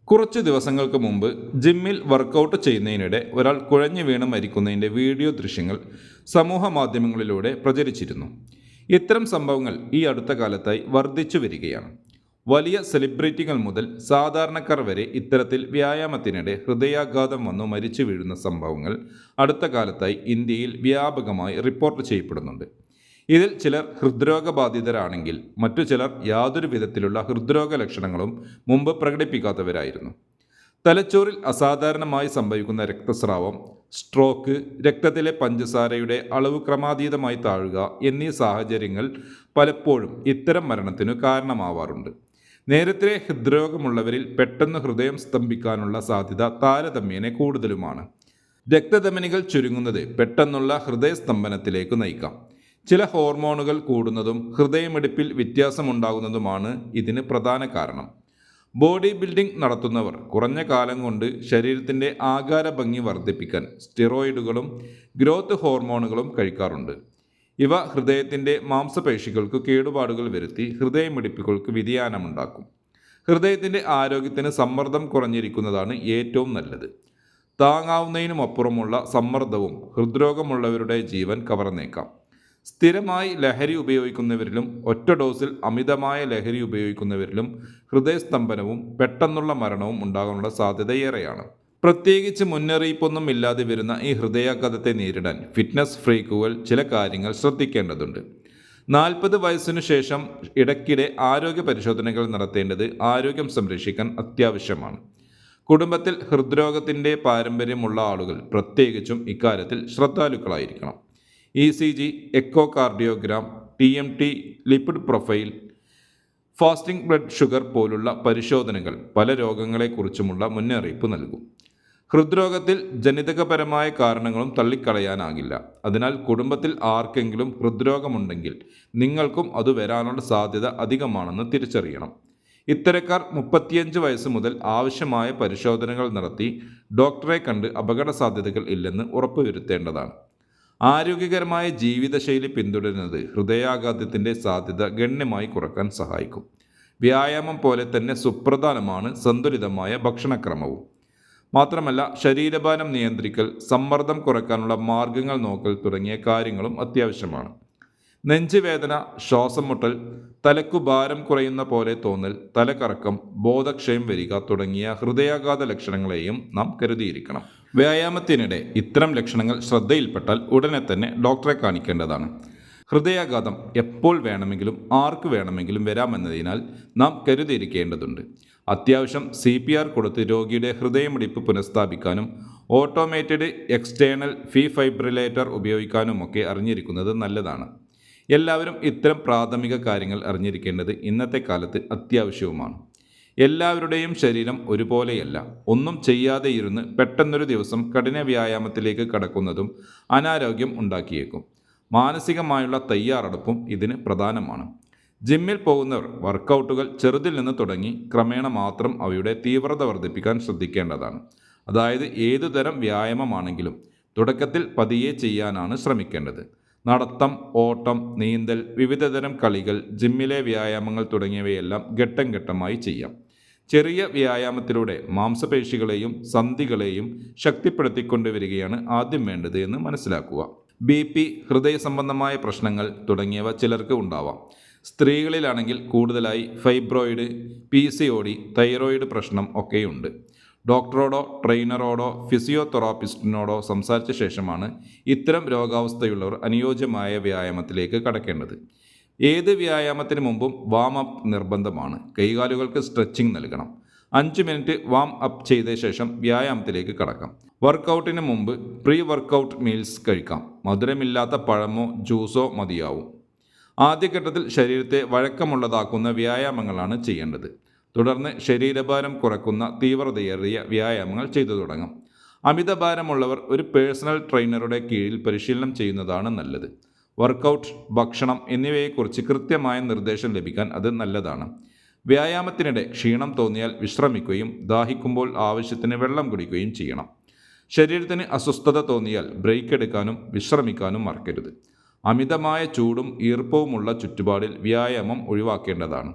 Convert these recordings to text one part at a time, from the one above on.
കുറച്ച് ദിവസങ്ങൾക്ക് മുമ്പ് ജിമ്മിൽ വർക്കൗട്ട് ചെയ്യുന്നതിനിടെ ഒരാൾ കുഴഞ്ഞു വീണ് മരിക്കുന്നതിൻ്റെ വീഡിയോ ദൃശ്യങ്ങൾ സമൂഹ മാധ്യമങ്ങളിലൂടെ പ്രചരിച്ചിരുന്നു. ഇത്തരം സംഭവങ്ങൾ ഈ അടുത്ത കാലത്തായി വർദ്ധിച്ചു വരികയാണ്. വലിയ സെലിബ്രിറ്റികൾ മുതൽ സാധാരണക്കാർ വരെ ഇത്തരത്തിൽ വ്യായാമത്തിനിടെ ഹൃദയാഘാതം വന്നു മരിച്ചു വീഴുന്ന സംഭവങ്ങൾ അടുത്ത കാലത്തായി ഇന്ത്യയിൽ വ്യാപകമായി റിപ്പോർട്ട് ചെയ്യപ്പെടുന്നുണ്ട്. ഇതിൽ ചിലർ ഹൃദ്രോഗബാധിതരാണെങ്കിൽ മറ്റു ചിലർ യാതൊരു വിധത്തിലുള്ള ഹൃദ്രോഗ ലക്ഷണങ്ങളും മുമ്പ് പ്രകടിപ്പിക്കാത്തവരായിരുന്നു. തലച്ചോറിൽ അസാധാരണമായി സംഭവിക്കുന്ന രക്തസ്രാവം, സ്ട്രോക്ക്, രക്തത്തിലെ പഞ്ചസാരയുടെ അളവ് ക്രമാതീതമായി താഴുക എന്നീ സാഹചര്യങ്ങൾ പലപ്പോഴും ഇത്തരം മരണത്തിനു കാരണമാവാറുണ്ട്. നേരത്തെ ഹൃദ്രോഗമുള്ളവരിൽ പെട്ടെന്ന് ഹൃദയം സ്തംഭിക്കാനുള്ള സാധ്യത താരതമ്യേന കൂടുതലുമാണ്. രക്തധമനികൾ ചുരുങ്ങുന്നത് പെട്ടെന്നുള്ള ഹൃദയസ്തംഭനത്തിലേക്ക് നയിക്കാം. ചില ഹോർമോണുകൾ കൂടുന്നതും ഹൃദയമിടിപ്പിൽ വ്യത്യാസമുണ്ടാകുന്നതുമാണ് ഇതിന് പ്രധാന കാരണം. ബോഡി ബിൽഡിംഗ് നടത്തുന്നവർ കുറഞ്ഞ കാലം കൊണ്ട് ശരീരത്തിൻ്റെ ആകാര ഭംഗി വർദ്ധിപ്പിക്കാൻ സ്റ്റിറോയിഡുകളും ഗ്രോത്ത് ഹോർമോണുകളും കഴിക്കാറുണ്ട്. ഇവ ഹൃദയത്തിൻ്റെ മാംസപേശികൾക്ക് കേടുപാടുകൾ വരുത്തി ഹൃദയമിടിപ്പുകൾക്ക് വ്യതിയാനമുണ്ടാക്കും. ഹൃദയത്തിൻ്റെ ആരോഗ്യത്തിന് സമ്മർദ്ദം കുറഞ്ഞിരിക്കുന്നതാണ് ഏറ്റവും നല്ലത്. താങ്ങാവുന്നതിനുമപ്പുറമുള്ള സമ്മർദ്ദവും ഹൃദ്രോഗമുള്ളവരുടെ ജീവൻ കവർന്നേക്കാം. സ്ഥിരമായി ലഹരി ഉപയോഗിക്കുന്നവരിലും ഒറ്റ ഡോസിൽ അമിതമായ ലഹരി ഉപയോഗിക്കുന്നവരിലും ഹൃദയസ്തംഭനവും പെട്ടെന്നുള്ള മരണവും ഉണ്ടാകാനുള്ള സാധ്യത ഏറെയാണ്. പ്രത്യേകിച്ച് മുന്നറിയിപ്പൊന്നും ഇല്ലാതെ വരുന്ന ഈ ഹൃദയാഘാതത്തെ നേരിടാൻ ഫിറ്റ്നസ് ഫ്രീക്കുകൾ ചില കാര്യങ്ങൾ ശ്രദ്ധിക്കേണ്ടതുണ്ട്. 40 വയസ്സിനു ശേഷം ഇടയ്ക്കിടെ ആരോഗ്യ പരിശോധനകൾ നടത്തേണ്ടത് ആരോഗ്യം സംരക്ഷിക്കാൻ അത്യാവശ്യമാണ്. കുടുംബത്തിൽ ഹൃദ്രോഗത്തിൻ്റെ പാരമ്പര്യമുള്ള ആളുകൾ പ്രത്യേകിച്ചും ഇക്കാര്യത്തിൽ ശ്രദ്ധാലുക്കളായിരിക്കണം. ECG, echocardiogram, TMT, lipid profile, fasting blood sugar പോലുള്ള പരിശോധനകൾ പല രോഗങ്ങളെക്കുറിച്ചുമുള്ള മുന്നറിയിപ്പ് നൽകും. ഹൃദ്രോഗത്തിൽ ജനിതകപരമായ കാരണങ്ങളും തള്ളിക്കളയാനാകില്ല. അതിനാൽ കുടുംബത്തിൽ ആർക്കെങ്കിലും ഹൃദ്രോഗമുണ്ടെങ്കിൽ നിങ്ങൾക്കും അത് വരാനുള്ള സാധ്യത അധികമാണെന്ന് തിരിച്ചറിയണം. ഇത്തരക്കാർ 35 വയസ്സ് മുതൽ ആവശ്യമായ പരിശോധനകൾ നടത്തി ഡോക്ടറെ കണ്ട് അപകട സാധ്യതകൾ ഇല്ലെന്ന് ഉറപ്പുവരുത്തേണ്ടതാണ്. ആരോഗ്യകരമായ ജീവിതശൈലി പിന്തുടരുന്നത് ഹൃദയാഘാതത്തിൻ്റെ സാധ്യത ഗണ്യമായി കുറയ്ക്കാൻ സഹായിക്കും. വ്യായാമം പോലെ തന്നെ സുപ്രധാനമാണ് സന്തുലിതമായ ഭക്ഷണക്രമവും. മാത്രമല്ല, ശരീരഭാരം നിയന്ത്രിക്കൽ, സമ്മർദ്ദം കുറയ്ക്കാനുള്ള മാർഗങ്ങൾ നോക്കൽ തുടങ്ങിയ കാര്യങ്ങളും അത്യാവശ്യമാണ്. നെഞ്ചുവേദന, ശ്വാസം മുട്ടൽ, തലക്കു ഭാരം കുറയുന്ന പോലെ തോന്നൽ, തലകറക്കം, ബോധക്ഷയം വരിക തുടങ്ങിയ ഹൃദയാഘാത ലക്ഷണങ്ങളെയും നാം കരുതിയിരിക്കണം. വ്യായാമത്തിനിടെ ഇത്തരം ലക്ഷണങ്ങൾ ശ്രദ്ധയിൽപ്പെട്ടാൽ ഉടനെ തന്നെ ഡോക്ടറെ കാണിക്കേണ്ടതാണ്. ഹൃദയാഘാതം എപ്പോൾ വേണമെങ്കിലും ആർക്ക് വേണമെങ്കിലും വരാമെന്നതിനാൽ നാം കരുതിയിരിക്കേണ്ടതുണ്ട്. അത്യാവശ്യം CPR കൊടുത്ത് രോഗിയുടെ ഹൃദയമിടിപ്പ് പുനഃസ്ഥാപിക്കാനും ഓട്ടോമേറ്റഡ് എക്സ്റ്റേണൽ ഫൈബ്രിലേറ്റർ ഉപയോഗിക്കാനുമൊക്കെ അറിഞ്ഞിരിക്കുന്നത് നല്ലതാണ്. എല്ലാവരും ഇത്തരം പ്രാഥമിക കാര്യങ്ങൾ അറിഞ്ഞിരിക്കേണ്ടത് ഇന്നത്തെ കാലത്ത് അത്യാവശ്യവുമാണ്. എല്ലാവരുടെയും ശരീരം ഒരുപോലെയല്ല. ഒന്നും ചെയ്യാതെ ഇരുന്ന് പെട്ടെന്നൊരു ദിവസം കഠിന വ്യായാമത്തിലേക്ക് കടക്കുന്നതും അനാരോഗ്യം ഉണ്ടാക്കിയേക്കും. മാനസികമായുള്ള തയ്യാറെടുപ്പും ഇതിന് പ്രധാനമാണ്. ജിമ്മിൽ പോകുന്നവർ വർക്കൗട്ടുകൾ ചെറുതിൽ നിന്ന് തുടങ്ങി ക്രമേണ മാത്രം അവയുടെ തീവ്രത വർദ്ധിപ്പിക്കാൻ ശ്രദ്ധിക്കേണ്ടതാണ്. അതായത് ഏതുതരം വ്യായാമമാണെങ്കിലും തുടക്കത്തിൽ പതിയെ ചെയ്യാനാണ് ശ്രമിക്കേണ്ടത്. നടത്തം, ഓട്ടം, നീന്തൽ, വിവിധതരം കളികൾ, ജിമ്മിലെ വ്യായാമങ്ങൾ തുടങ്ങിയവയെല്ലാം ഘട്ടം ഘട്ടമായി ചെയ്യാം. ചെറിയ വ്യായാമത്തിലൂടെ മാംസപേശികളെയും സന്ധികളെയും ശക്തിപ്പെടുത്തിക്കൊണ്ടുവരികയാണ് ആദ്യം വേണ്ടത് എന്ന് മനസ്സിലാക്കുക. BP, ഹൃദയ സംബന്ധമായ പ്രശ്നങ്ങൾ തുടങ്ങിയവ ചിലർക്ക് ഉണ്ടാവാം. സ്ത്രീകളിലാണെങ്കിൽ കൂടുതലായി ഫൈബ്രോയിഡ്, PCOD, തൈറോയിഡ് പ്രശ്നം ഒക്കെയുണ്ട്. ഡോക്ടറോടോ ട്രെയിനറോടോ ഫിസിയോതെറാപ്പിസ്റ്റിനോടോ സംസാരിച്ച ശേഷമാണ് ഇത്തരം രോഗാവസ്ഥയുള്ളവർ അനുയോജ്യമായ വ്യായാമത്തിലേക്ക് കടക്കേണ്ടത്. ഏത് വ്യായാമത്തിന് മുമ്പും വാം അപ്പ് നിർബന്ധമാണ്. കൈകാലുകൾക്ക് സ്ട്രെച്ചിങ് നൽകണം. 5 മിനിറ്റ് വാം അപ്പ് ചെയ്ത ശേഷം വ്യായാമത്തിലേക്ക് കടക്കാം. വർക്കൗട്ടിന് മുമ്പ് പ്രീ വർക്കൗട്ട് മീൽസ് കഴിക്കാം. മധുരമില്ലാത്ത പഴമോ ജ്യൂസോ മതിയാവും. ആദ്യഘട്ടത്തിൽ ശരീരത്തെ വഴക്കമുള്ളതാക്കുന്ന വ്യായാമങ്ങളാണ് ചെയ്യേണ്ടത്. തുടർന്ന് ശരീരഭാരം കുറയ്ക്കുന്ന തീവ്രതയേറിയ വ്യായാമങ്ങൾ ചെയ്തു തുടങ്ങാം. അമിതഭാരമുള്ളവർ ഒരു പേഴ്സണൽ ട്രെയിനറുടെ കീഴിൽ പരിശീലനം ചെയ്യുന്നതാണ് നല്ലത്. വർക്കൗട്ട്, ഭക്ഷണം എന്നിവയെക്കുറിച്ച് കൃത്യമായ നിർദ്ദേശം ലഭിക്കാൻ അത് നല്ലതാണ്. വ്യായാമത്തിനിടെ ക്ഷീണം തോന്നിയാൽ വിശ്രമിക്കുകയും ദാഹിക്കുമ്പോൾ ആവശ്യത്തിന് വെള്ളം കുടിക്കുകയും ചെയ്യണം. ശരീരത്തിന് അസ്വസ്ഥത തോന്നിയാൽ ബ്രേക്ക് എടുക്കാനും വിശ്രമിക്കാനും മറക്കരുത്. അമിതമായ ചൂടും ഈർപ്പവുമുള്ള ചുറ്റുപാടിൽ വ്യായാമം ഒഴിവാക്കേണ്ടതാണ്.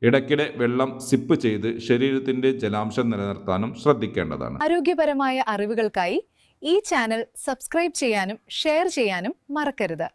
ഇടയ്ക്കിടെ വെള്ളം സിപ്പ് ചെയ്ത് ശരീരത്തിൻ്റെ ജലാംശം നിലനിർത്താനും ശ്രദ്ധിക്കേണ്ടതാണ്. ആരോഗ്യപരമായ അറിവുകൾക്കായി ഈ ചാനൽ സബ്സ്ക്രൈബ് ചെയ്യാനും ഷെയർ ചെയ്യാനും മറക്കരുത്.